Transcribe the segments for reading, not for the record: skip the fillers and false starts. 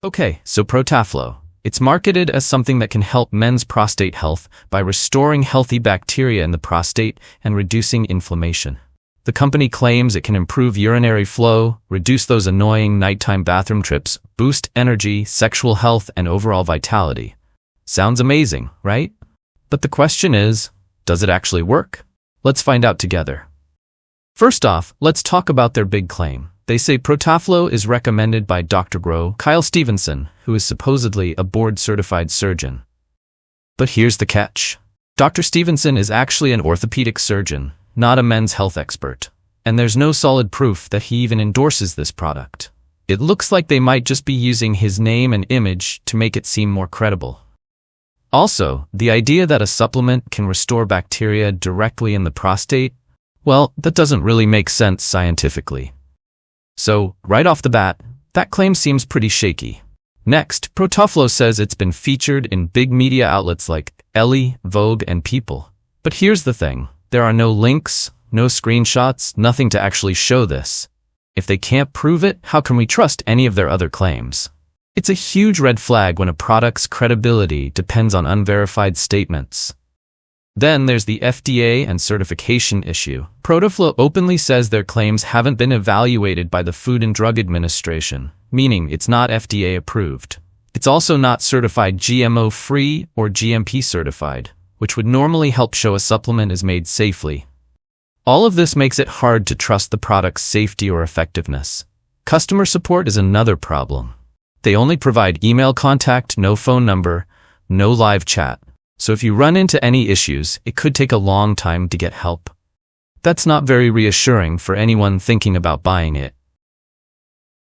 Okay, so Protaflow. It's marketed as something that can help men's prostate health by restoring healthy bacteria in the prostate and reducing inflammation. The company claims it can improve urinary flow, reduce those annoying nighttime bathroom trips, boost energy, sexual health, and overall vitality. Sounds amazing, right? But the question is, does it actually work? Let's find out together. First off, let's talk about their big claim. They say Protaflow is recommended by Dr. Kyle Stevenson, who is supposedly a board-certified surgeon. But here's the catch. Dr. Stevenson is actually an orthopedic surgeon, not a men's health expert, and there's no solid proof that he even endorses this product. It looks like they might just be using his name and image to make it seem more credible. Also, the idea that a supplement can restore bacteria directly in the prostate, well, that doesn't really make sense scientifically. So, right off the bat, that claim seems pretty shaky. Next, Protaflow says it's been featured in big media outlets like Elle, Vogue, and People. But here's the thing. There are no links, no screenshots, nothing to actually show this. If they can't prove it, how can we trust any of their other claims? It's a huge red flag when a product's credibility depends on unverified statements. Then there's the FDA and certification issue. Protaflow openly says their claims haven't been evaluated by the Food and Drug Administration, meaning it's not FDA approved. It's also not certified GMO-free or GMP certified, which would normally help show a supplement is made safely. All of this makes it hard to trust the product's safety or effectiveness. Customer support is another problem. They only provide email contact, no phone number, no live chat. So if you run into any issues, it could take a long time to get help. That's not very reassuring for anyone thinking about buying it.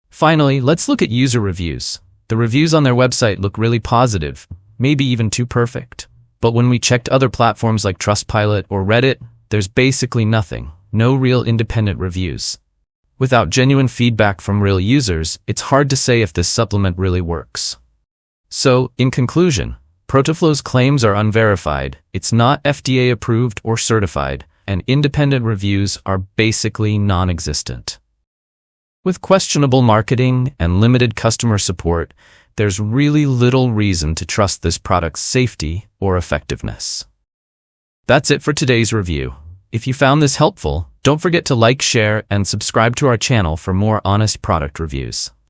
Finally, let's look at user reviews. The reviews on their website look really positive, maybe even too perfect. But when we checked other platforms like Trustpilot or Reddit, there's basically nothing, no real independent reviews. Without genuine feedback from real users, it's hard to say if this supplement really works. So, in conclusion, Protaflow's claims are unverified, it's not FDA approved or certified, and independent reviews are basically non-existent. With questionable marketing and limited customer support, there's really little reason to trust this product's safety or effectiveness. That's it for today's review. If you found this helpful, don't forget to like, share, and subscribe to our channel for more honest product reviews.